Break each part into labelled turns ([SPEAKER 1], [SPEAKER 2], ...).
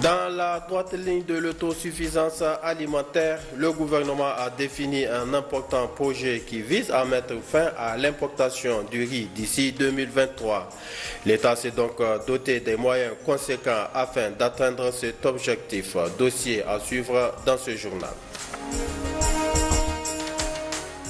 [SPEAKER 1] Dans la droite ligne de l'autosuffisance alimentaire, le gouvernement a défini un important projet qui vise à mettre fin à l'importation du riz d'ici 2023. L'État s'est donc doté des moyens conséquents afin d'atteindre cet objectif. Dossier à suivre dans ce journal.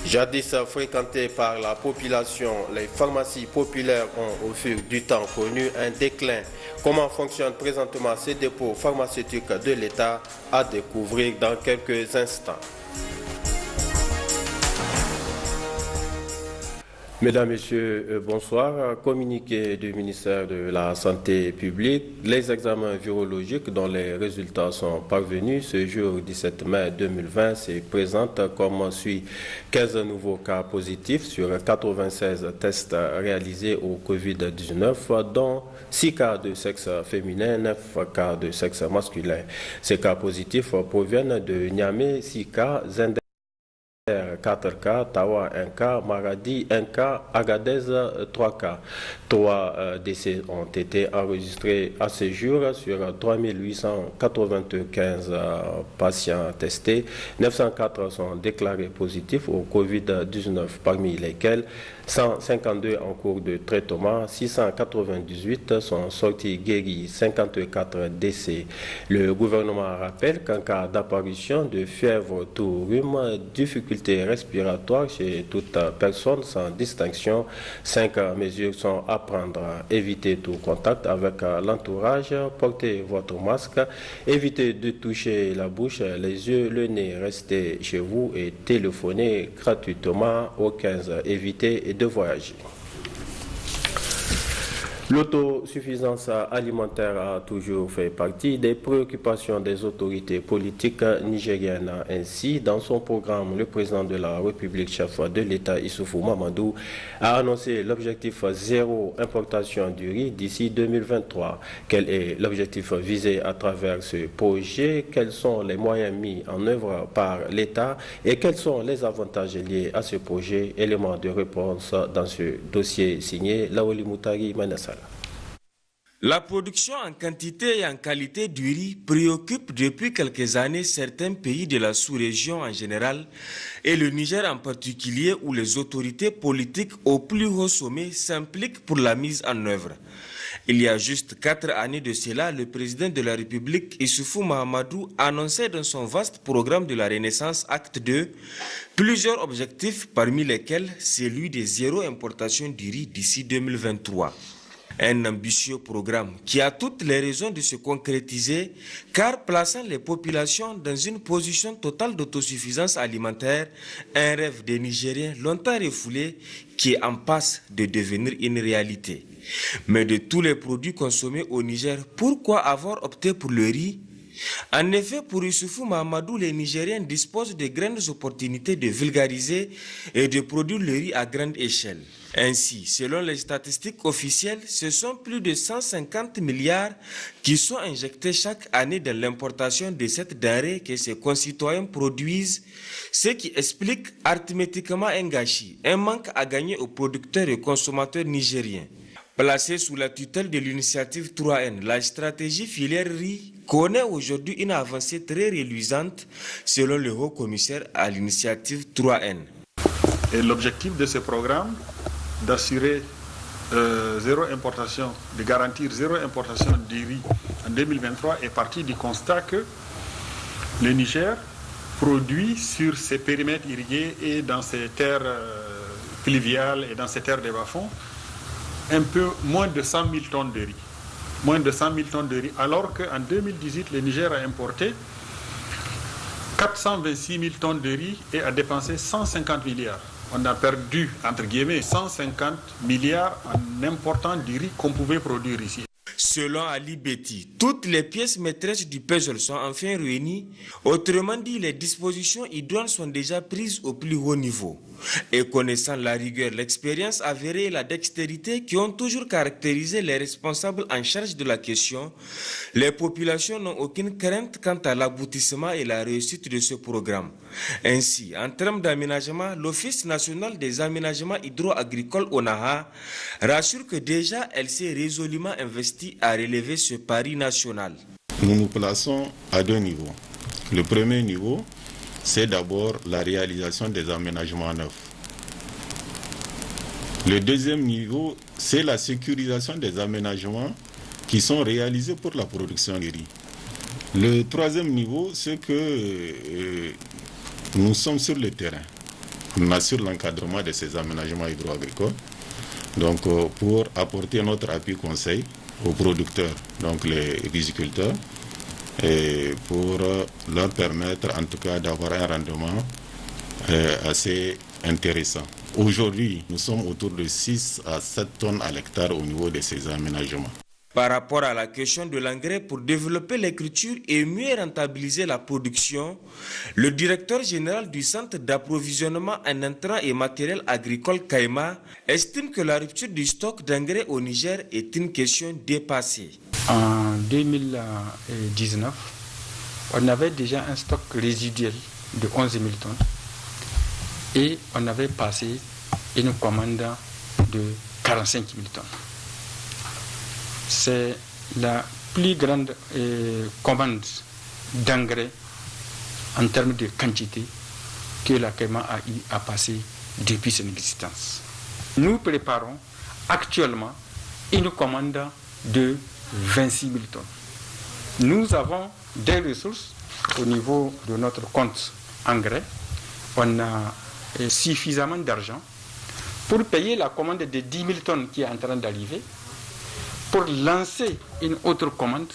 [SPEAKER 1] Jadis fréquentées par la population, les pharmacies populaires ont au fil du temps connu un déclin. Comment fonctionnent présentement ces dépôts pharmaceutiques de l'État à découvrir dans quelques instants. Mesdames, Messieurs, bonsoir. Communiqué du ministère de la Santé publique, les examens virologiques dont les résultats sont parvenus ce jour 17 mai 2020 se présentent comme suit. 15 nouveaux cas positifs sur 96 tests réalisés au Covid-19, dont 6 cas de sexe féminin, 9 cas de sexe masculin. Ces cas positifs proviennent de Niamey, 6 cas, Zender, 4 cas, Tawa 1 cas, Maradi 1 cas, Agadez 3 cas. 3 décès ont été enregistrés à ce jour sur 3895 patients testés. 904 sont déclarés positifs au Covid-19, parmi lesquels 152 en cours de traitement, 698 sont sortis guéris, 54 décès. Le gouvernement rappelle qu'en cas d'apparition de fièvre, toux, rhume, difficultés respiratoires chez toute personne sans distinction, 5 mesures sont à prendre. Évitez tout contact avec l'entourage, portez votre masque, évitez de toucher la bouche, les yeux, le nez, restez chez vous et téléphonez gratuitement au 15. Évitez de voyager. L'autosuffisance alimentaire a toujours fait partie des préoccupations des autorités politiques nigériennes. Ainsi, dans son programme, le président de la République, chef de l'État Issoufou Mamadou, a annoncé l'objectif zéro importation du riz d'ici 2023. Quel est l'objectif visé à travers ce projet? Quels sont les moyens mis en œuvre par l'État et quels sont les avantages liés à ce projet? Élément de réponse dans ce dossier signé Laoli Moutari Manassala.
[SPEAKER 2] La production en quantité et en qualité du riz préoccupe depuis quelques années certains pays de la sous-région en général et le Niger en particulier, où les autorités politiques au plus haut sommet s'impliquent pour la mise en œuvre. Il y a juste 4 années de cela, le président de la République, Issoufou Mahamadou, annonçait dans son vaste programme de la Renaissance Acte 2 plusieurs objectifs, parmi lesquels celui de zéro importation du riz d'ici 2023. Un ambitieux programme qui a toutes les raisons de se concrétiser, car plaçant les populations dans une position totale d'autosuffisance alimentaire, un rêve des Nigériens longtemps refoulé qui est en passe de devenir une réalité. Mais de tous les produits consommés au Niger, pourquoi avoir opté pour le riz? En effet, pour Issoufou Mahamadou, les Nigériens disposent de grandes opportunités de vulgariser et de produire le riz à grande échelle. Ainsi, selon les statistiques officielles, ce sont plus de 150 milliards qui sont injectés chaque année dans l'importation de cette denrée que ses concitoyens produisent, ce qui explique arithmétiquement un gâchis, un manque à gagner aux producteurs et consommateurs nigériens. Placée sous la tutelle de l'initiative 3N, la stratégie filière riz connaît aujourd'hui une avancée très reluisante selon le haut commissaire à l'initiative 3N.
[SPEAKER 3] Et l'objectif de ce programme, d'assurer zéro importation, de garantir zéro importation du riz en 2023 est parti du constat que le Niger produit sur ses périmètres irrigués et dans ses terres pluviales et dans ses terres de bas-fonds un peu moins de 100 000 tonnes de riz. Moins de 100 000 tonnes de riz, alors qu'en 2018, le Niger a importé 426 000 tonnes de riz et a dépensé 150 milliards. On a perdu, entre guillemets, 150 milliards en important du riz qu'on pouvait produire ici.
[SPEAKER 2] Selon Ali Betty, toutes les pièces maîtresses du puzzle sont enfin réunies. Autrement dit, les dispositions idoines sont déjà prises au plus haut niveau. Et connaissant la rigueur, l'expérience avérée et la dextérité qui ont toujours caractérisé les responsables en charge de la question, les populations n'ont aucune crainte quant à l'aboutissement et la réussite de ce programme. Ainsi, en termes d'aménagement, l'Office national des aménagements hydro-agricoles ONAHA rassure que déjà elle s'est résolument investie à relever ce pari national.
[SPEAKER 4] Nous nous plaçons à 2 niveaux. Le premier niveau, c'est d'abord la réalisation des aménagements neufs. Le deuxième niveau, c'est la sécurisation des aménagements qui sont réalisés pour la production de riz. Le troisième niveau, c'est que nous sommes sur le terrain. On assure l'encadrement de ces aménagements hydro-agricoles. Donc, pour apporter notre appui conseil aux producteurs, donc les riziculteurs, et pour leur permettre en tout cas d'avoir un rendement assez intéressant. Aujourd'hui, nous sommes autour de 6 à 7 tonnes à l'hectare au niveau de ces aménagements.
[SPEAKER 2] Par rapport à la question de l'engrais pour développer les cultures et mieux rentabiliser la production, le directeur général du Centre d'approvisionnement en intrants et matériel agricole CAIMA estime que la rupture du stock d'engrais au Niger est une question dépassée.
[SPEAKER 5] En 2019, on avait déjà un stock résiduel de 11 000 tonnes et on avait passé une commande de 45 000 tonnes. C'est la plus grande commande d'engrais en termes de quantité que la CAIMA a eu à passer depuis son existence. Nous préparons actuellement une commande de 26 000 tonnes. Nous avons des ressources au niveau de notre compte engrais. On a suffisamment d'argent pour payer la commande de 10 000 tonnes qui est en train d'arriver, pour lancer une autre commande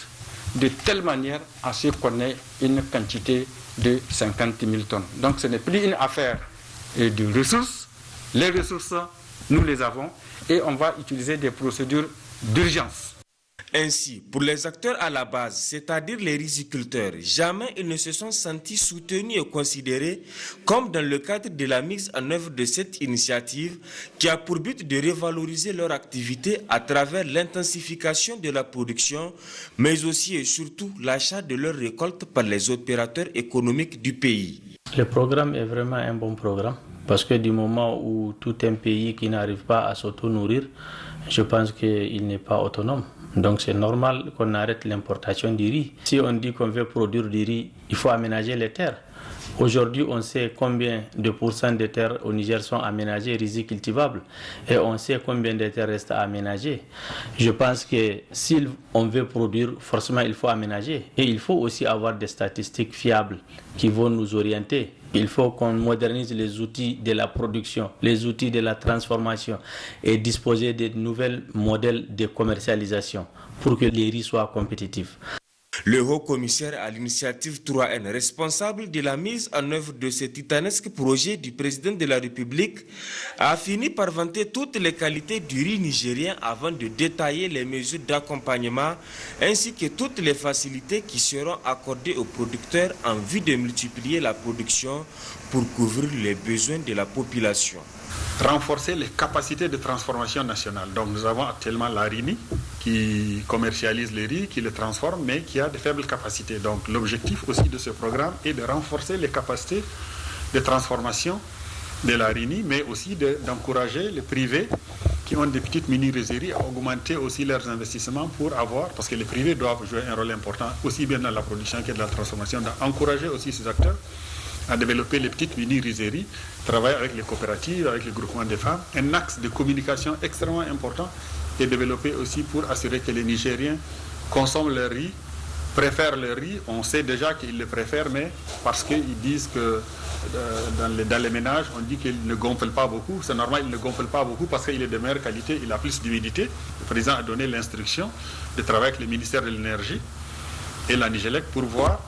[SPEAKER 5] de telle manière à ce qu'on ait une quantité de 50 000 tonnes. Donc ce n'est plus une affaire de ressources. Les ressources, nous les avons et on va utiliser des procédures d'urgence.
[SPEAKER 2] Ainsi, pour les acteurs à la base, c'est-à-dire les riziculteurs, jamais ils ne se sont sentis soutenus et considérés comme dans le cadre de la mise en œuvre de cette initiative qui a pour but de revaloriser leur activité à travers l'intensification de la production, mais aussi et surtout l'achat de leurs récoltes par les opérateurs économiques du pays.
[SPEAKER 6] Le programme est vraiment un bon programme parce que du moment où tout un pays qui n'arrive pas à s'auto-nourrir, je pense qu'il n'est pas autonome. Donc c'est normal qu'on arrête l'importation du riz. Si on dit qu'on veut produire du riz, il faut aménager les terres. Aujourd'hui, on sait combien de pourcents de terres au Niger sont aménagées, rizicultivables, et on sait combien de terres restent à aménager. Je pense que si on veut produire, forcément il faut aménager. Et il faut aussi avoir des statistiques fiables qui vont nous orienter. Il faut qu'on modernise les outils de la production, les outils de la transformation et disposer de nouveaux modèles de commercialisation pour que les riz soient compétitifs.
[SPEAKER 2] Le haut-commissaire à l'initiative 3N, responsable de la mise en œuvre de ce titanesque projet du président de la République, a fini par vanter toutes les qualités du riz nigérien avant de détailler les mesures d'accompagnement ainsi que toutes les facilités qui seront accordées aux producteurs en vue de multiplier la production pour couvrir les besoins de la population.
[SPEAKER 3] Renforcer les capacités de transformation nationale. Donc nous avons actuellement la RINI qui commercialise les riz, qui le transforme, mais qui a de faibles capacités. Donc l'objectif aussi de ce programme est de renforcer les capacités de transformation de la RINI, mais aussi d'encourager les privés qui ont des petites mini-réseries à augmenter aussi leurs investissements pour avoir, parce que les privés doivent jouer un rôle important aussi bien dans la production que dans la transformation, d'encourager aussi ces acteurs à développer les petites mini-rizeries, travailler avec les coopératives, avec les groupements de femmes. Un axe de communication extrêmement important est développé aussi pour assurer que les Nigériens consomment le riz, préfèrent le riz. On sait déjà qu'ils le préfèrent, mais parce qu'ils disent que dans les ménages, on dit qu'il ne gonfle pas beaucoup. C'est normal, il ne gonfle pas beaucoup parce qu'il est de meilleure qualité, il a plus d'humidité. Le président a donné l'instruction de travailler avec le ministère de l'Énergie et la Nigélec pour voir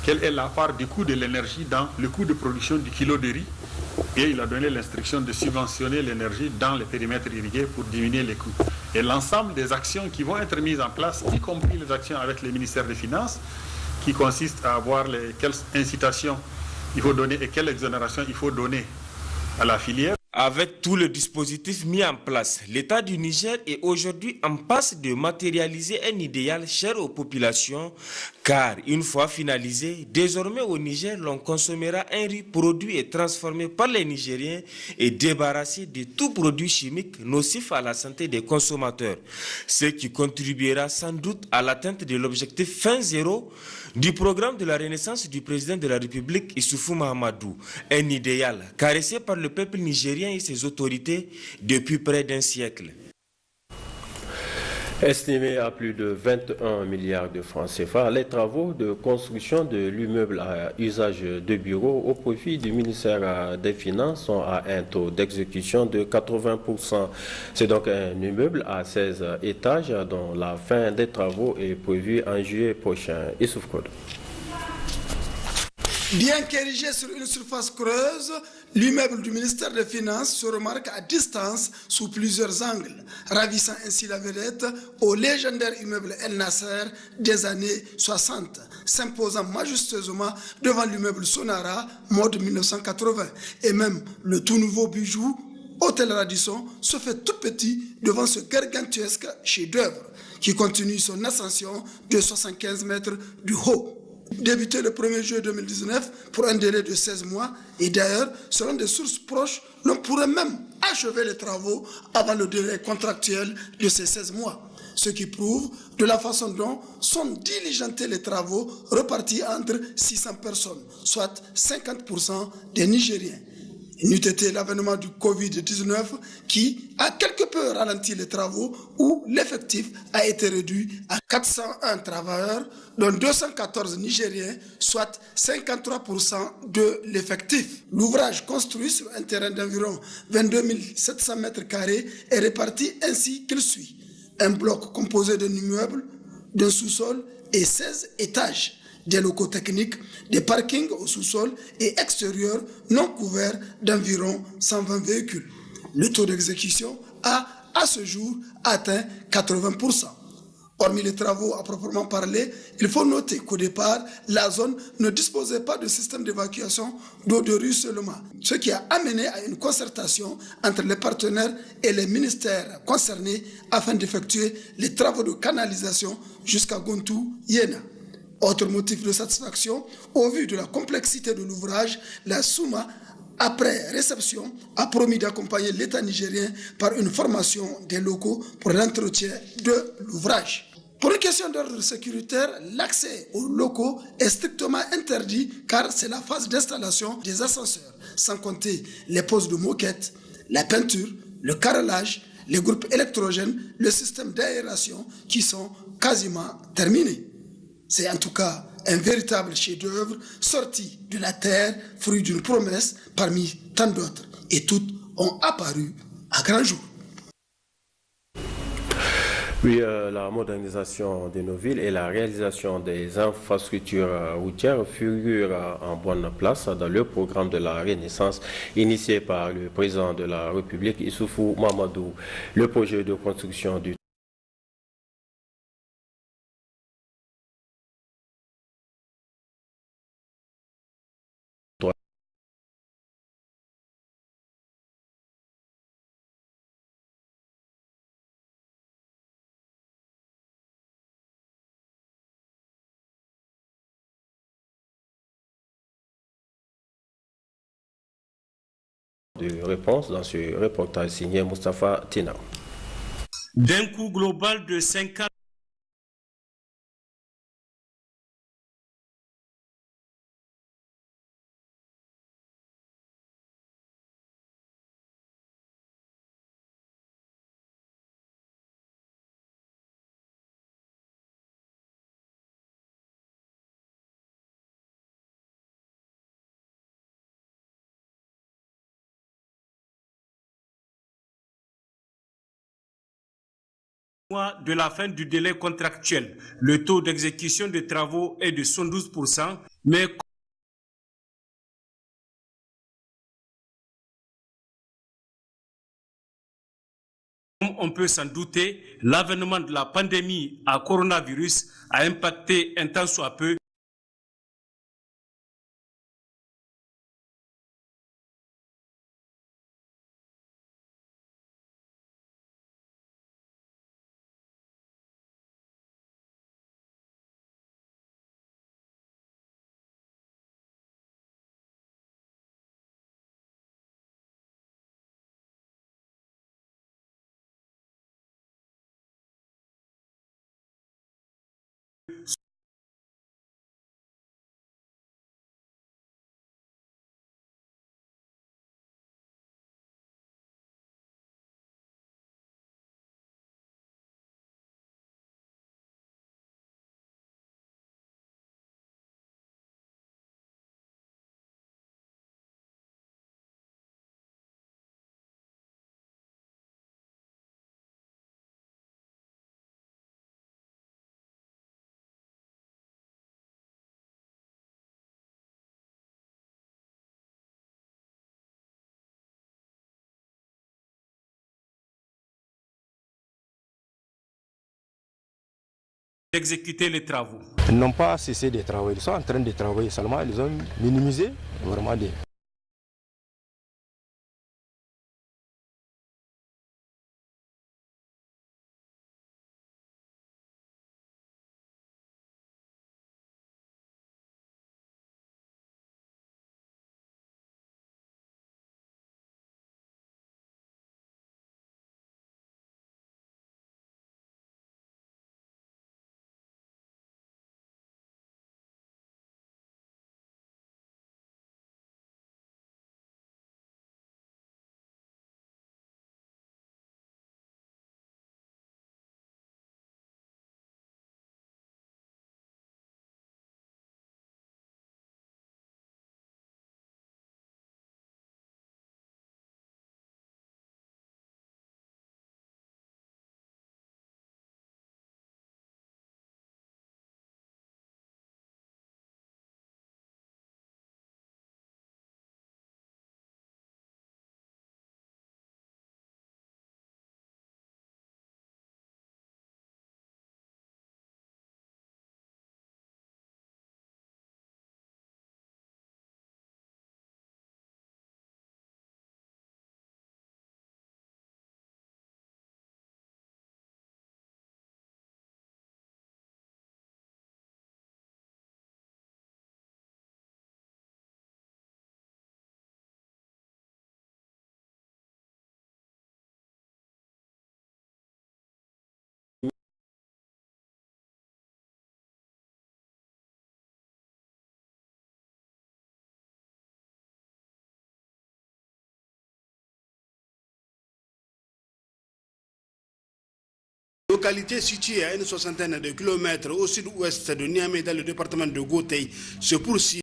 [SPEAKER 3] quelle est la part du coût de l'énergie dans le coût de production du kilo de riz. Et il a donné l'instruction de subventionner l'énergie dans les périmètres irrigués pour diminuer les coûts. Et l'ensemble des actions qui vont être mises en place, y compris les actions avec le ministère des Finances, qui consistent à voir quelles incitations il faut donner et quelle exonération il faut donner à la filière.
[SPEAKER 2] Avec tout le dispositif mis en place, l'État du Niger est aujourd'hui en passe de matérialiser un idéal cher aux populations, car une fois finalisé, désormais au Niger, l'on consommera un riz produit et transformé par les Nigériens et débarrassé de tout produit chimique nocif à la santé des consommateurs, ce qui contribuera sans doute à l'atteinte de l'objectif fin zéro du programme de la renaissance du président de la République Issoufou Mahamadou, un idéal caressé par le peuple nigérien et ses autorités depuis près d'un siècle.
[SPEAKER 1] Estimé à plus de 21 milliards de francs CFA, les travaux de construction de l'immeuble à usage de bureau au profit du ministère des Finances sont à un taux d'exécution de 80%. C'est donc un immeuble à 16 étages dont la fin des travaux est prévue en juillet prochain. Issouf Code.
[SPEAKER 7] Bien qu'érigé sur une surface creuse, l'immeuble du ministère des Finances se remarque à distance sous plusieurs angles, ravissant ainsi la vedette au légendaire immeuble El Nasser des années 60, s'imposant majestueusement devant l'immeuble Sonara, mode 1980, et même le tout nouveau bijou Hôtel Radisson se fait tout petit devant ce gargantuesque chef-d'œuvre qui continue son ascension de 75 mètres du haut. Débuté le 1er juillet 2019 pour un délai de 16 mois et d'ailleurs, selon des sources proches, l'on pourrait même achever les travaux avant le délai contractuel de ces 16 mois. Ce qui prouve de la façon dont sont diligentés les travaux repartis entre 600 personnes, soit 50% des Nigériens. Il n'eût été l'avènement du Covid-19 qui a quelque peu ralenti les travaux où l'effectif a été réduit à 401 travailleurs, dont 214 Nigériens, soit 53% de l'effectif. L'ouvrage construit sur un terrain d'environ 22 700 m² est réparti ainsi qu'il suit. Un bloc composé d'un immeuble, d'un sous-sol et 16 étages. Des locaux techniques, des parkings au sous-sol et extérieurs non couverts d'environ 120 véhicules. Le taux d'exécution a, à ce jour, atteint 80%. Hormis les travaux à proprement parler, il faut noter qu'au départ, la zone ne disposait pas de système d'évacuation d'eau de ruissellement, ce qui a amené à une concertation entre les partenaires et les ministères concernés afin d'effectuer les travaux de canalisation jusqu'à Gontou-Yéna. Autre motif de satisfaction, au vu de la complexité de l'ouvrage, la SOUMA, après réception, a promis d'accompagner l'État nigérien par une formation des locaux pour l'entretien de l'ouvrage. Pour une question d'ordre sécuritaire, l'accès aux locaux est strictement interdit car c'est la phase d'installation des ascenseurs, sans compter les poses de moquettes, la peinture, le carrelage, les groupes électrogènes, le système d'aération qui sont quasiment terminés. C'est en tout cas un véritable chef-d'œuvre sorti de la terre, fruit d'une promesse parmi tant d'autres. Et toutes ont apparu à grand jour.
[SPEAKER 1] Oui, la modernisation de nos villes et la réalisation des infrastructures routières figurent en bonne place dans le programme de la Renaissance initié par le président de la République, Issoufou Mahamadou. Le projet de construction du de réponse dans ce reportage signé Moustapha Tina.
[SPEAKER 8] D'un coût global de 50mois de la fin du délai contractuel, le taux d'exécution des travaux est de 112%, mais comme on peut s'en douter, l'avènement de la pandémie à coronavirus a impacté un tant soit peu d'exécuter les travaux.
[SPEAKER 9] Ils n'ont pas cessé de travailler, ils sont en train de travailler seulement, ils ont minimisé vraiment des...
[SPEAKER 10] Localité située à une soixantaine de kilomètres au sud-ouest de Niamey dans le département de Gauteng se poursuit.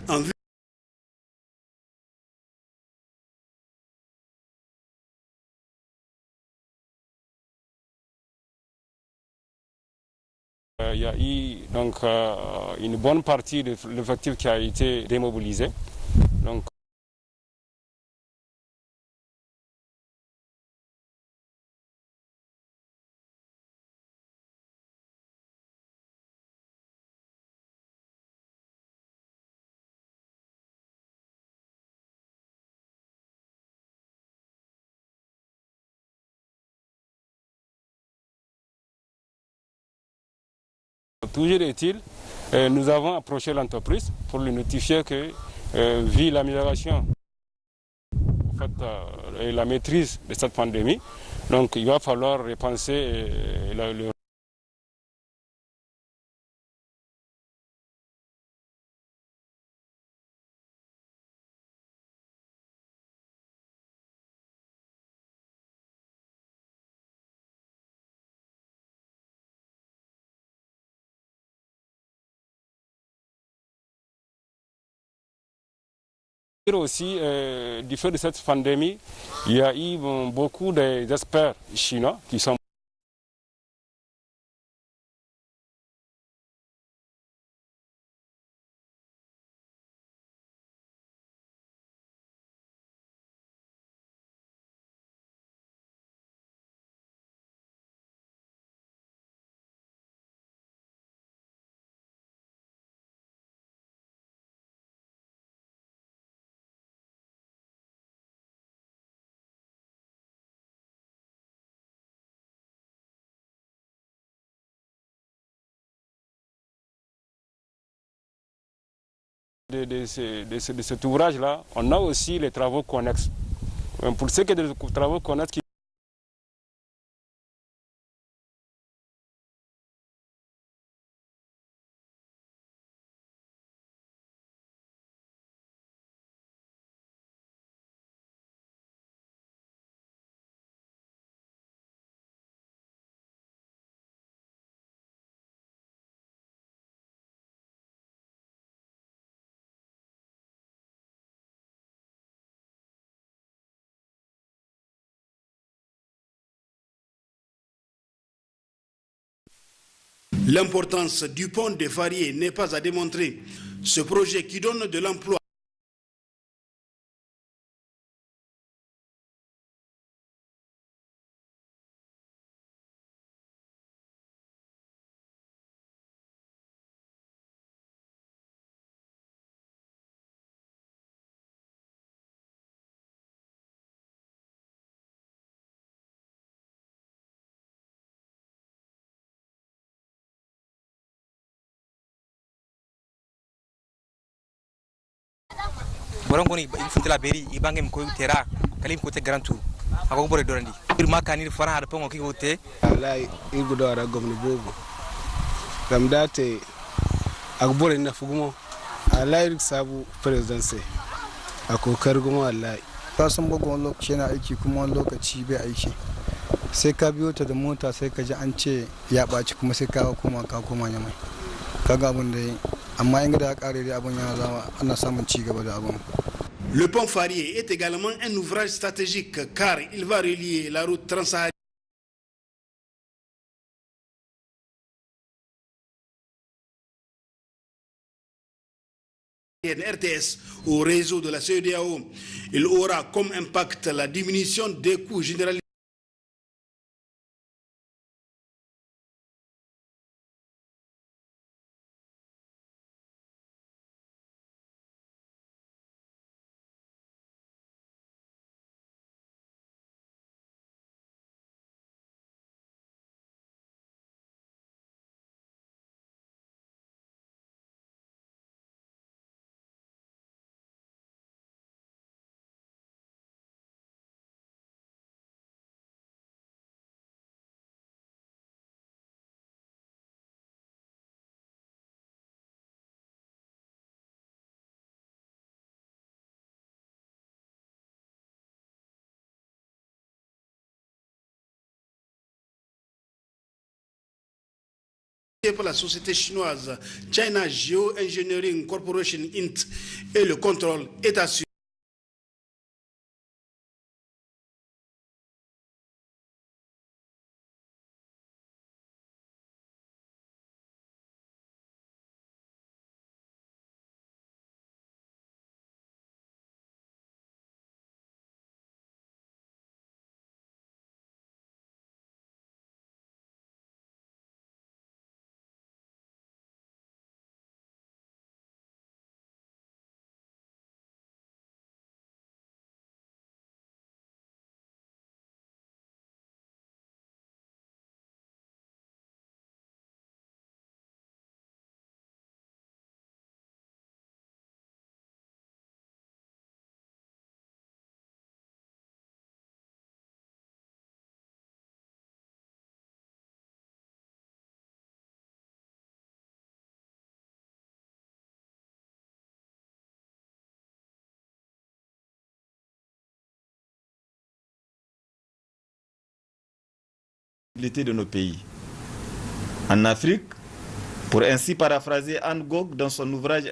[SPEAKER 10] En vue
[SPEAKER 11] il y a eu donc une bonne partie de l'effectif qui a été démobilisé. Donc, toujours est-il, nous avons approché l'entreprise pour lui notifier que, vu l'amélioration et la maîtrise de cette pandémie, donc il va falloir repenser le aussi, du fait de cette pandémie, il y a eu beaucoup d'experts chinois qui sont de cet ouvrage-là, on a aussi les travaux connexes. Pour ce qui est des travaux connexes,
[SPEAKER 10] L'importance du pont des Fariers n'est pas à démontrer. Ce projet qui donne de l'emploi
[SPEAKER 12] borongoni il faut la beri ibangem ko tera kalim ko te grand tour ako bore dorandi irma kanir fara ada pongo ki wote
[SPEAKER 13] wallahi irgudo ara gomni bobo gam date ak bore na fugumo wallahi sabu presidency ako kargumo wallahi
[SPEAKER 14] ka san bugun lokaci na aiki kuma wani lokaci bai aiki sai ka biyo ta da mota sai ka ji an ce ya ɓaci kuma sai ka koma nyamai kaga abin da amma in da kare da abin yana zama ana samun ci gaba da abin.
[SPEAKER 10] Le pont Farier est également un ouvrage stratégique car il va relier la route transsaharienne RTS au réseau de la CEDEAO. Il aura comme impact la diminution des coûts généralisés. Pour la société chinoise China Geo-Engineering Corporation Int et le contrôle est assuré.
[SPEAKER 4] De nos pays. En Afrique, pour ainsi paraphraser Van Gogh dans son ouvrage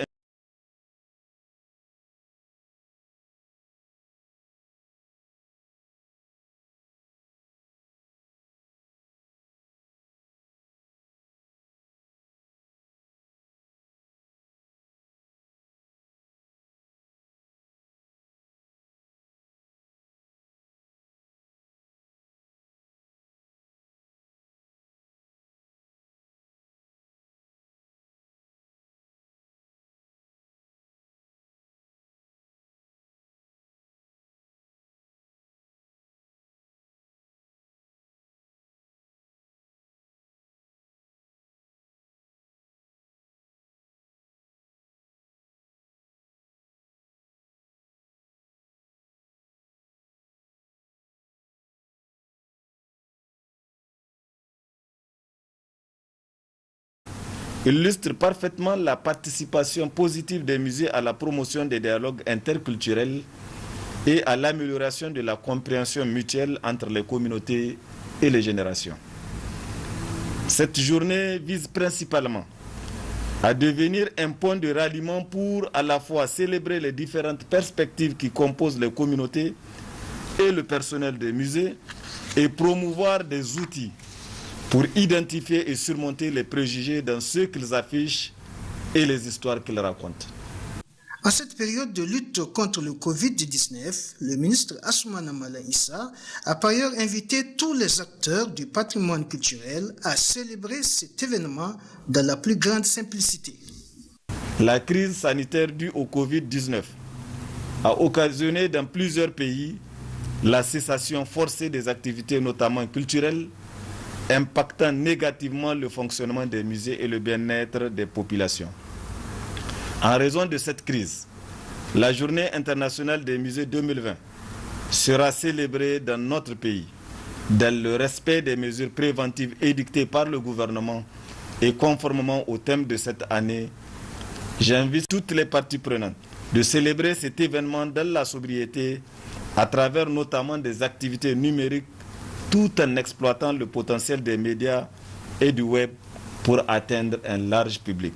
[SPEAKER 4] illustre parfaitement la participation positive des musées à la promotion des dialogues interculturels et à l'amélioration de la compréhension mutuelle entre les communautés et les générations. Cette journée vise principalement à devenir un point de ralliement pour à la fois célébrer les différentes perspectives qui composent les communautés et le personnel des musées et promouvoir des outils pour identifier et surmonter les préjugés dans ce qu'ils affichent et les histoires qu'ils racontent.
[SPEAKER 15] En cette période de lutte contre le Covid-19, le ministre Assoumana Mala Issa a par ailleurs invité tous les acteurs du patrimoine culturel à célébrer cet événement dans la plus grande simplicité.
[SPEAKER 4] La crise sanitaire due au Covid-19 a occasionné dans plusieurs pays la cessation forcée des activités, notamment culturelles, impactant négativement le fonctionnement des musées et le bien-être des populations. En raison de cette crise, la Journée internationale des musées 2020 sera célébrée dans notre pays, dans le respect des mesures préventives édictées par le gouvernement et conformément au thème de cette année. J'invite toutes les parties prenantes de célébrer cet événement dans la sobriété à travers notamment des activités numériques tout en exploitant le potentiel des médias et du web pour atteindre un large public.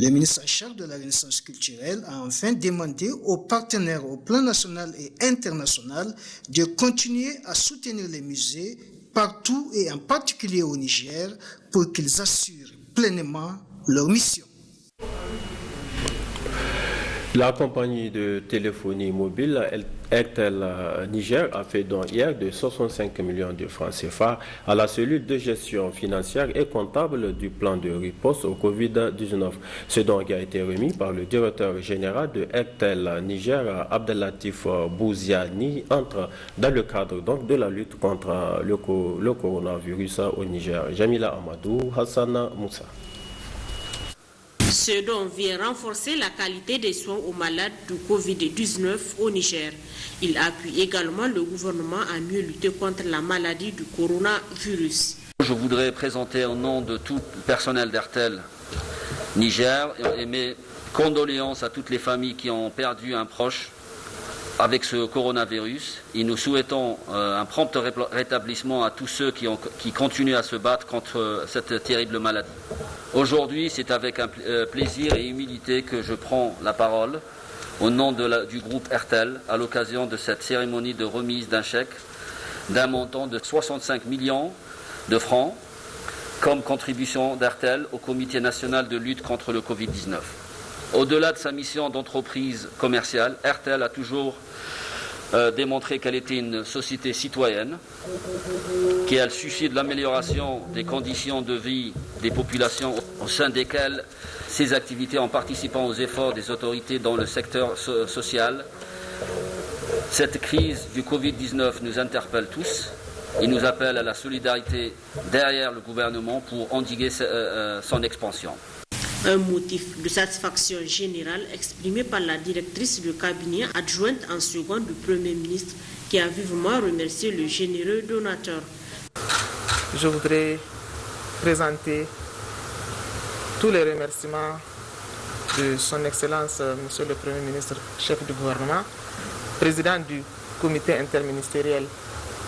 [SPEAKER 15] Le ministre en charge de la Renaissance culturelle a enfin demandé aux partenaires au plan national et international de continuer à soutenir les musées partout et en particulier au Niger pour qu'ils assurent pleinement leur mission.
[SPEAKER 1] La compagnie de téléphonie mobile Airtel Niger a fait don hier de 65 millions de francs CFA à la cellule de gestion financière et comptable du plan de riposte au Covid-19. Ce don qui a été remis par le directeur général de Airtel Niger, Abdelatif Bouziani, entre dans le cadre donc de la lutte contre le coronavirus au Niger. Jamila Amadou, Hassan Moussa.
[SPEAKER 16] Ce don vient renforcer la qualité des soins aux malades du Covid-19 au Niger. Il appuie également le gouvernement à mieux lutter contre la maladie du coronavirus.
[SPEAKER 17] Je voudrais présenter au nom de tout le personnel d'Airtel Niger et mes condoléances à toutes les familles qui ont perdu un proche avec ce coronavirus. Et nous souhaitons un prompt rétablissement à tous ceux qui continuent à se battre contre cette terrible maladie. Aujourd'hui, c'est avec un plaisir et humilité que je prends la parole au nom du groupe Airtel à l'occasion de cette cérémonie de remise d'un chèque d'un montant de 65 millions de francs comme contribution d'Airtel au Comité national de lutte contre le Covid-19. Au-delà de sa mission d'entreprise commerciale, Airtel a toujours démontré qu'elle était une société citoyenne, qui a le souci de l'amélioration des conditions de vie des populations au sein desquelles ses activités en participant aux efforts des autorités dans le secteur social. Cette crise du Covid-19 nous interpelle tous et nous appelle à la solidarité derrière le gouvernement pour endiguer son expansion.
[SPEAKER 16] Un motif de satisfaction générale exprimé par la directrice de cabinet adjointe en second du Premier ministre qui a vivement remercié le généreux donateur.
[SPEAKER 18] Je voudrais présenter tous les remerciements de son Excellence, Monsieur le Premier ministre, chef du gouvernement, président du comité interministériel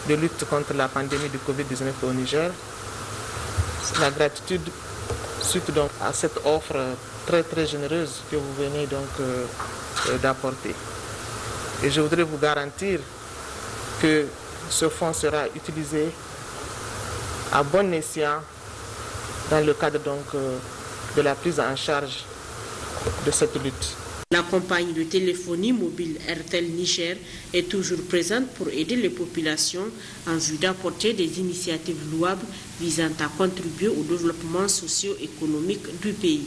[SPEAKER 18] de lutte contre la pandémie du Covid-19 au Niger. La gratitude suite donc à cette offre très généreuse que vous venez donc d'apporter. Et je voudrais vous garantir que ce fonds sera utilisé à bon escient dans le cadre donc de la prise en charge de cette lutte.
[SPEAKER 16] La compagnie de téléphonie mobile Airtel Niger est toujours présente pour aider les populations en vue d'apporter des initiatives louables visant à contribuer au développement socio-économique du pays.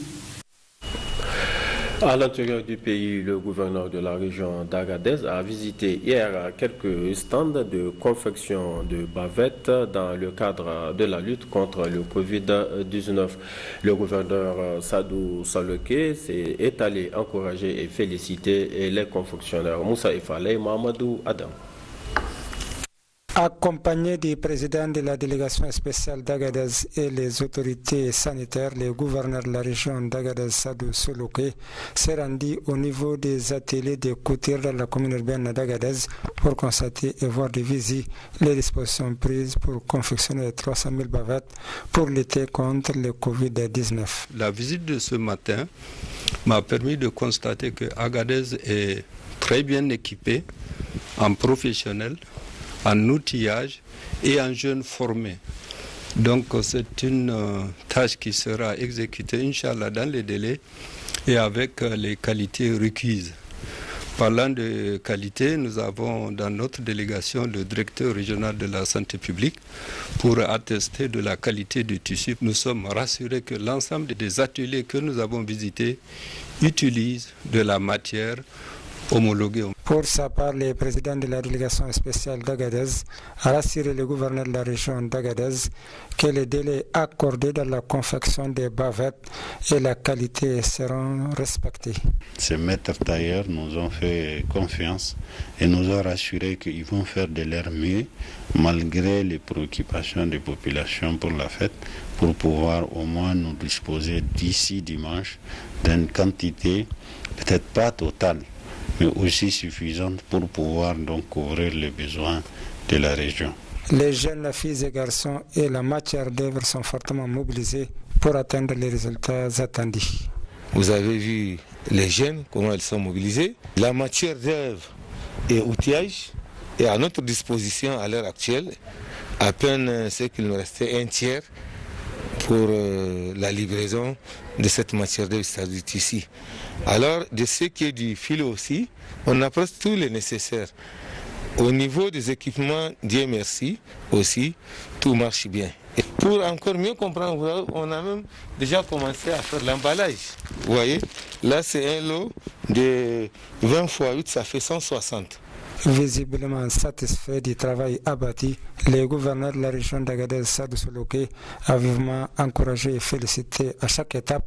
[SPEAKER 1] À l'intérieur du pays, le gouverneur de la région d'Agadez a visité hier quelques stands de confection de bavettes dans le cadre de la lutte contre le Covid-19. Le gouverneur Sadou Saloké est allé encourager et féliciter les confectionneurs. Moussa Efaleh, Mamadou Adam.
[SPEAKER 19] Accompagné du président de la délégation spéciale d'Agadez et les autorités sanitaires, le gouverneur de la région d'Agadez, Sadou Soloké, s'est rendu au niveau des ateliers de couture dans la commune urbaine d'Agadez pour constater et voir de visu les dispositions prises pour confectionner 300 000 bavettes pour lutter contre le Covid-19.
[SPEAKER 20] La visite de ce matin m'a permis de constater que Agadez est très bien équipé en professionnels, en outillage et en jeunes formés. Donc c'est une tâche qui sera exécutée, Inch'Allah, dans les délais et avec les qualités requises. Parlant de qualité, nous avons dans notre délégation le directeur régional de la santé publique pour attester de la qualité du tissu. Nous sommes rassurés que l'ensemble des ateliers que nous avons visités utilisent de la matière homologuée.
[SPEAKER 19] Pour sa part, le président de la délégation spéciale d'Agadez a rassuré le gouverneur de la région d'Agadez que les délais accordés dans la confection des bavettes et la qualité seront respectés.
[SPEAKER 21] Ces maîtres tailleurs nous ont fait confiance et nous ont rassuré qu'ils vont faire de leur mieux malgré les préoccupations des populations pour la fête, pour pouvoir au moins nous disposer d'ici dimanche d'une quantité peut-être pas totale, mais aussi suffisante pour pouvoir donc couvrir les besoins de la région.
[SPEAKER 19] Les jeunes filles et garçons et la matière d'œuvre sont fortement mobilisés pour atteindre les résultats attendus.
[SPEAKER 22] Vous avez vu les jeunes, comment ils sont mobilisés. La matière d'œuvre et outillage est à notre disposition à l'heure actuelle. À peine ce qu'il nous restait un tiers pour la livraison de cette matière d'œuvre, c'est-à-dire ici. Alors, de ce qui est du fil aussi, on a presque tout le nécessaire. Au niveau des équipements, Dieu merci, aussi, tout marche bien. Et pour encore mieux comprendre, on a même déjà commencé à faire l'emballage. Vous voyez, là c'est un lot de 20 x 8, ça fait 160.
[SPEAKER 19] Visiblement satisfait du travail abattu, le gouverneur de la région d'Agadez, Sadou Soloké, a vivement encouragé et félicité à chaque étape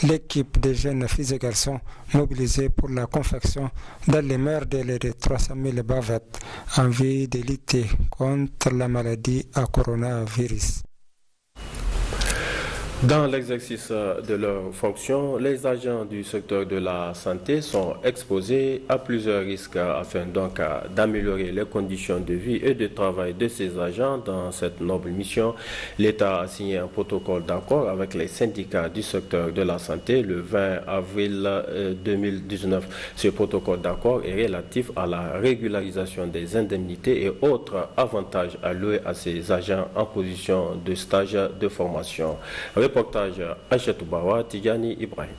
[SPEAKER 19] l'équipe de jeunes filles et garçons mobilisés pour la confection dans les meilleurs délais de 300 000 bavettes en vue de lutter contre la maladie à coronavirus.
[SPEAKER 1] Dans l'exercice de leurs fonctions, les agents du secteur de la santé sont exposés à plusieurs risques afin donc d'améliorer les conditions de vie et de travail de ces agents dans cette noble mission. L'État a signé un protocole d'accord avec les syndicats du secteur de la santé le 20 avril 2019. Ce protocole d'accord est relatif à la régularisation des indemnités et autres avantages alloués à ces agents en position de stage de formation. Reportage Achetou Bawa, Tigani Ibrahim.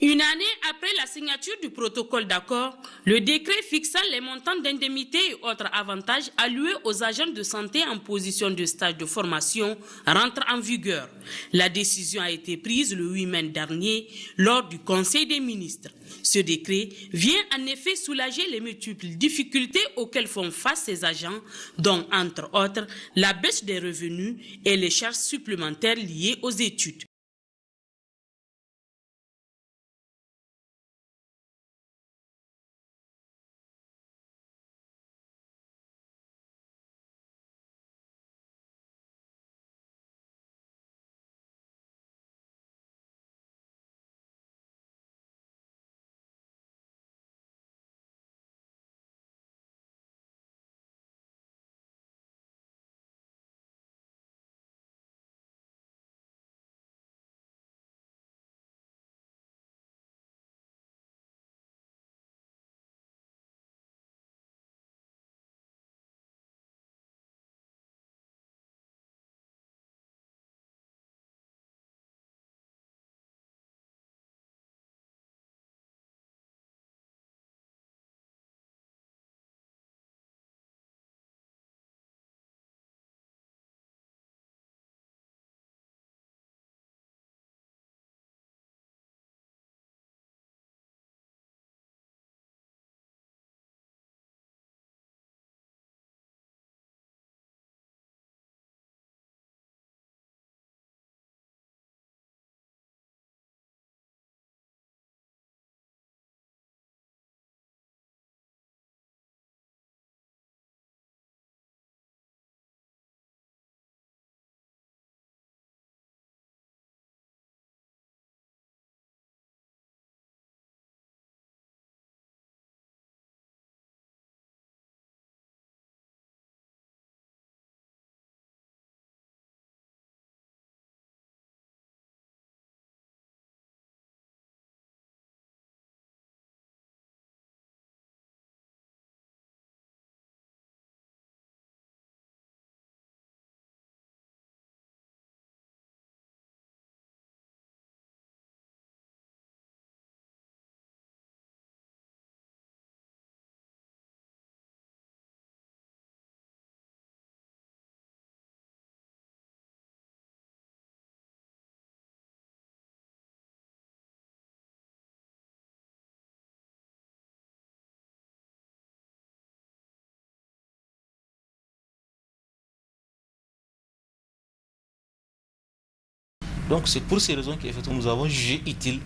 [SPEAKER 16] Une année après la signature du protocole d'accord, le décret fixant les montants d'indemnités et autres avantages alloués aux agents de santé en position de stage de formation rentre en vigueur. La décision a été prise le 8 mai dernier lors du Conseil des ministres. Ce décret vient en effet soulager les multiples difficultés auxquelles font face ces agents, dont entre autres la baisse des revenus et les charges supplémentaires liées aux études.
[SPEAKER 5] Donc c'est pour ces raisons qu'effectivement nous avons jugé utile.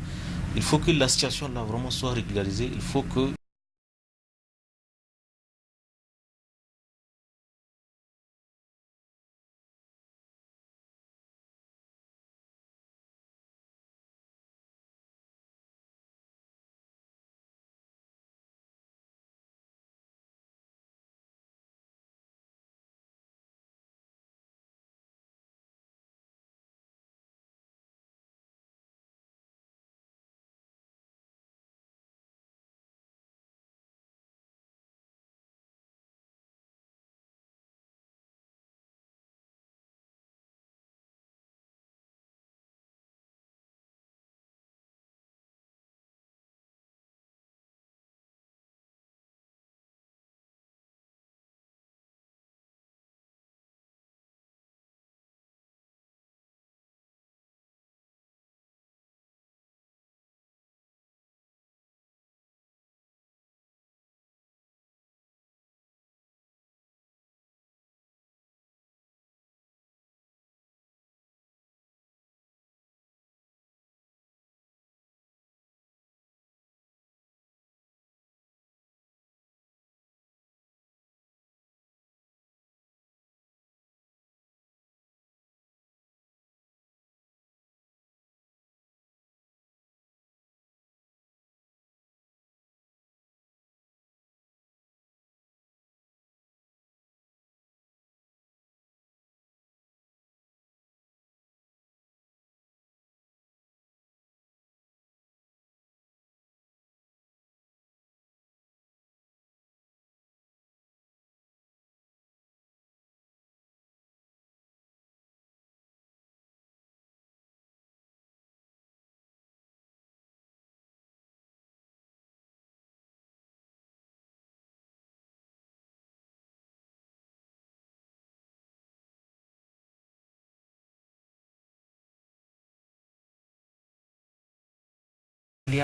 [SPEAKER 5] Il faut que la situation là vraiment soit régularisée. Il faut que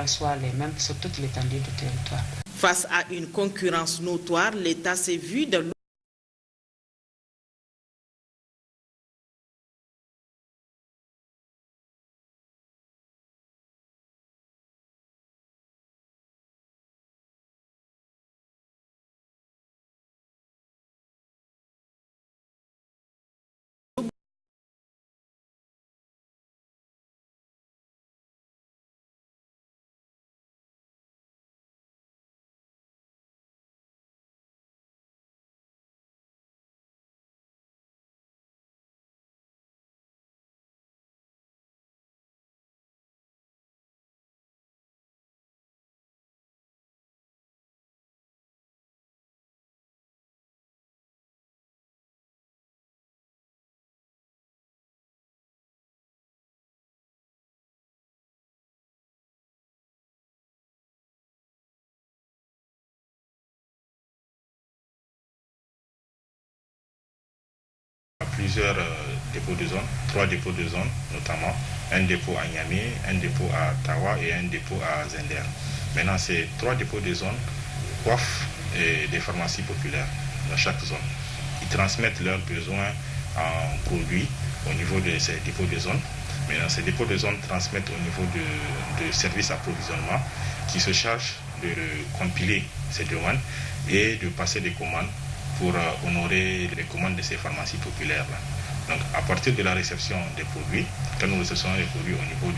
[SPEAKER 6] soient les mêmes sur toute l'étendue du territoire.
[SPEAKER 16] Face à une concurrence notoire, l'État s'est vu de
[SPEAKER 23] plusieurs dépôts de zone, 3 dépôts de zone notamment, un dépôt à Niamey, un dépôt à Tawa et un dépôt à Zender. Maintenant, ces 3 dépôts de zone coiffent des pharmacies populaires dans chaque zone. Ils transmettent leurs besoins en produits au niveau de ces dépôts de zone. Maintenant, ces dépôts de zone transmettent au niveau de services approvisionnement qui se chargent de compiler ces demandes et de passer des commandes pour honorer les commandes de ces pharmacies populaires-là. Donc, à partir de la réception des produits, quand nous recevons les produits au niveau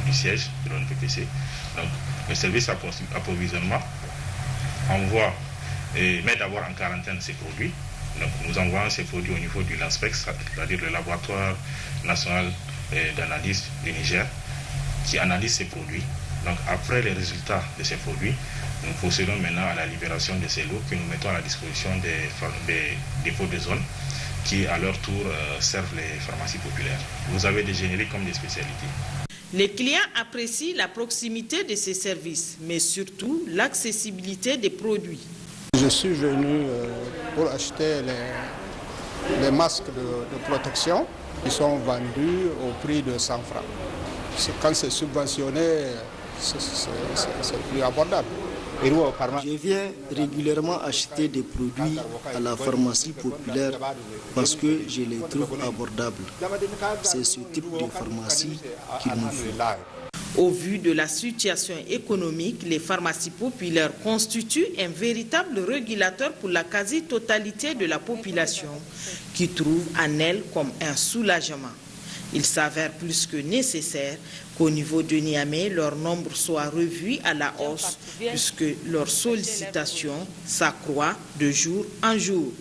[SPEAKER 23] du siège de l'ONPPC, donc le service approvisionnement envoie et met d'abord en quarantaine ces produits. Donc, nous envoyons ces produits au niveau du LANSPEC, c'est-à-dire le laboratoire national d'analyse du Niger, qui analyse ces produits. Donc, après les résultats de ces produits, nous procédons maintenant à la libération de ces lots que nous mettons à la disposition des dépôts de zone qui, à leur tour, servent les pharmacies populaires. Vous avez des génériques comme des spécialités.
[SPEAKER 16] Les clients apprécient la proximité de ces services, mais surtout l'accessibilité des produits.
[SPEAKER 24] Je suis venu pour acheter les masques de protection qui sont vendus au prix de 100 francs. Quand c'est subventionné, c'est plus abordable.
[SPEAKER 15] Je viens régulièrement acheter des produits à la pharmacie populaire parce que je les trouve abordables. C'est ce type de pharmacie qu'il nous faut.
[SPEAKER 2] Au vu de la situation économique, les pharmacies populaires constituent un véritable régulateur pour la quasi-totalité de la population qui trouve en elles comme un soulagement. Il s'avère plus que nécessaire qu'au niveau de Niamey, leur nombre soit revu à la hausse puisque leur sollicitation s'accroît de jour en jour.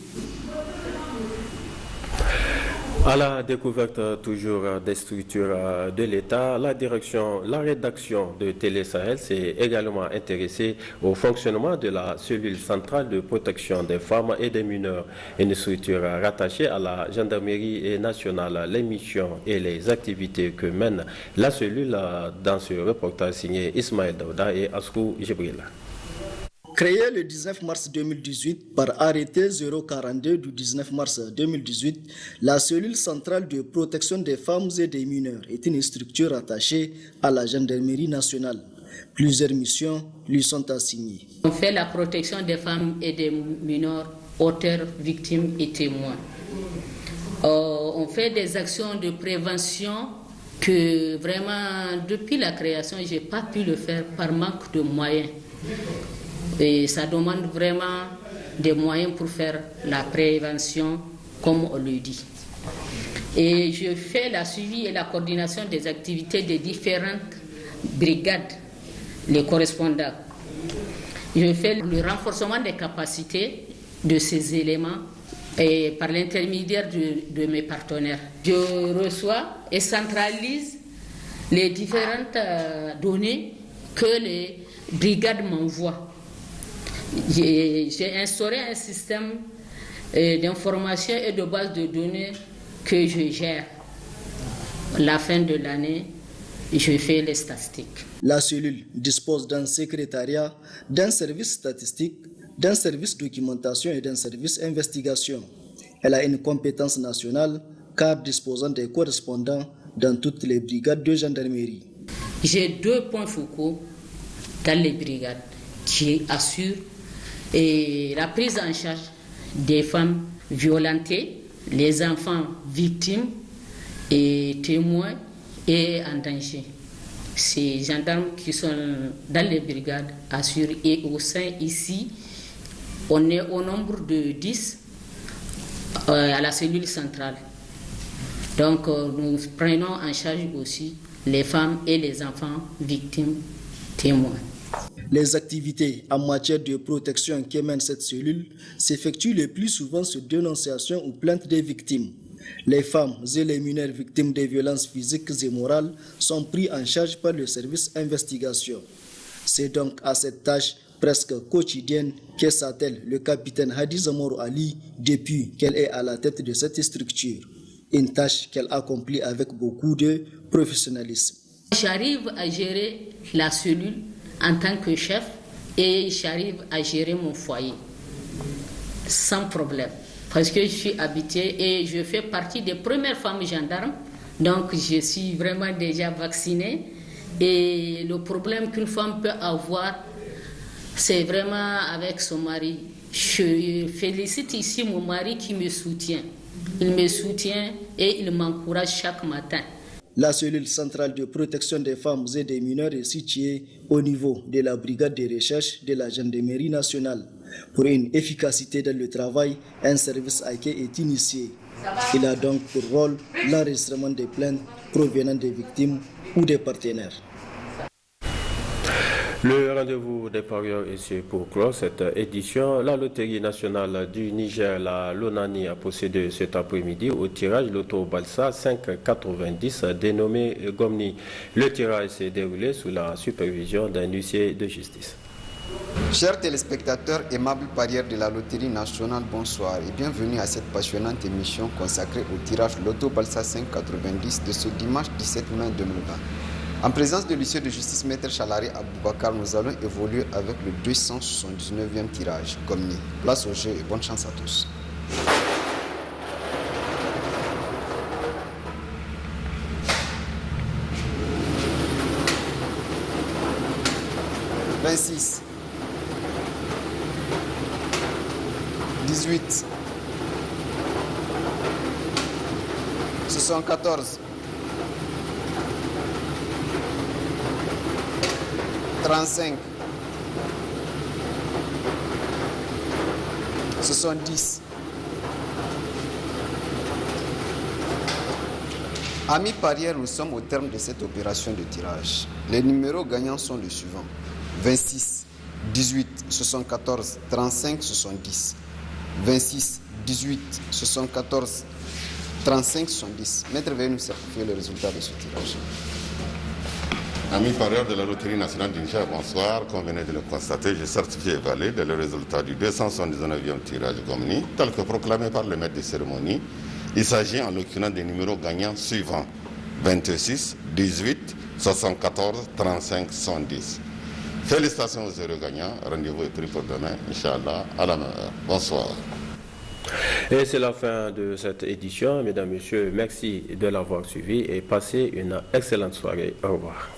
[SPEAKER 1] À la découverte toujours des structures de l'État, la rédaction de Télé Sahel s'est également intéressée au fonctionnement de la cellule centrale de protection des femmes et des mineurs, une structure rattachée à la gendarmerie nationale. Les missions et les activités que mène la cellule dans ce reportage signé Ismaël Daouda et Askou Jibrila.
[SPEAKER 15] Créée le 19 mars 2018 par arrêté 042 du 19 mars 2018, la cellule centrale de protection des femmes et des mineurs est une structure attachée à la gendarmerie nationale. Plusieurs missions lui sont assignées.
[SPEAKER 3] On fait la protection des femmes et des mineurs, auteurs, victimes et témoins. On fait des actions de prévention que vraiment depuis la création, je n'ai pas pu le faire par manque de moyens. Et ça demande vraiment des moyens pour faire la prévention, comme on le dit. Et je fais la suivi et la coordination des activités des différentes brigades, les correspondants. Je fais le renforcement des capacités de ces éléments et par l'intermédiaire de mes partenaires. Je reçois et centralise les différentes données que les brigades m'envoient. J'ai instauré un système d'information et de base de données que je gère. À la fin de l'année, je fais les statistiques.
[SPEAKER 15] La cellule dispose d'un secrétariat, d'un service statistique, d'un service documentation et d'un service investigation. Elle a une compétence nationale car disposant des correspondants dans toutes les brigades de gendarmerie.
[SPEAKER 3] J'ai 2 points focaux dans les brigades qui assurent la prise en charge des femmes violentées, les enfants victimes et témoins et en danger. Ces gendarmes qui sont dans les brigades assurent et au sein ici, on est au nombre de 10 à la cellule centrale. Donc nous prenons en charge aussi les femmes et les enfants victimes, témoins.
[SPEAKER 15] Les activités en matière de protection qu'émène cette cellule s'effectuent le plus souvent sur dénonciation ou plainte des victimes. Les femmes et les mineurs victimes des violences physiques et morales sont pris en charge par le service investigation. C'est donc à cette tâche presque quotidienne que s'attelle le capitaine Hadiza Moro Ali depuis qu'elle est à la tête de cette structure. Une tâche qu'elle accomplit avec beaucoup de professionnalisme.
[SPEAKER 3] J'arrive à gérer la cellule en tant que chef et j'arrive à gérer mon foyer sans problème parce que je suis habituée et je fais partie des premières femmes gendarmes, donc je suis vraiment déjà vaccinée et le problème qu'une femme peut avoir c'est vraiment avec son mari. Je félicite ici mon mari qui me soutient. Il me soutient et il m'encourage chaque matin.
[SPEAKER 15] La cellule centrale de protection des femmes et des mineurs est située au niveau de la brigade de recherche de la gendarmerie nationale. Pour une efficacité dans le travail, un service AIKE est initié. Il a donc pour rôle l'enregistrement des plaintes provenant des victimes ou des partenaires.
[SPEAKER 1] Le rendez-vous des parieurs est pour clore cette édition. La Loterie nationale du Niger, la Lonani, a procédé cet après-midi au tirage Loto Balsa 590 dénommé Gomni. Le tirage s'est déroulé sous la supervision d'un huissier de justice.
[SPEAKER 7] Chers téléspectateurs, aimables parieurs de la Loterie nationale, bonsoir et bienvenue à cette passionnante émission consacrée au tirage Loto Balsa 590 de ce dimanche 17 mai 2020. En présence de l'huissier de justice Maître Chalari Aboubakar, nous allons évoluer avec le 279e tirage. Gomni. Place au jeu et bonne chance à tous. « 26, 18, 74, 35, 70. Amis parieurs, nous sommes au terme de cette opération de tirage. Les numéros gagnants sont les suivants: 26, 18, 74, 35, 70. 26, 18, 74, 35, 70. Maître, veuillez nous certifier le résultat de ce tirage.
[SPEAKER 8] Amis parieurs de la Loterie nationale du Niger, bonsoir. Comme vous venez de le constater, je certifie et valide le résultat du 279e tirage Gomni, tel que proclamé par le maître de cérémonie. Il s'agit en l'occurrence des numéros gagnants suivants: 26, 18, 74, 35, 70. Félicitations aux heureux gagnants. Rendez-vous est pris pour demain, Inch'Allah, à la même heure. Bonsoir.
[SPEAKER 1] Et c'est la fin de cette édition. Mesdames, Messieurs, merci de l'avoir suivi et passez une excellente soirée. Au revoir.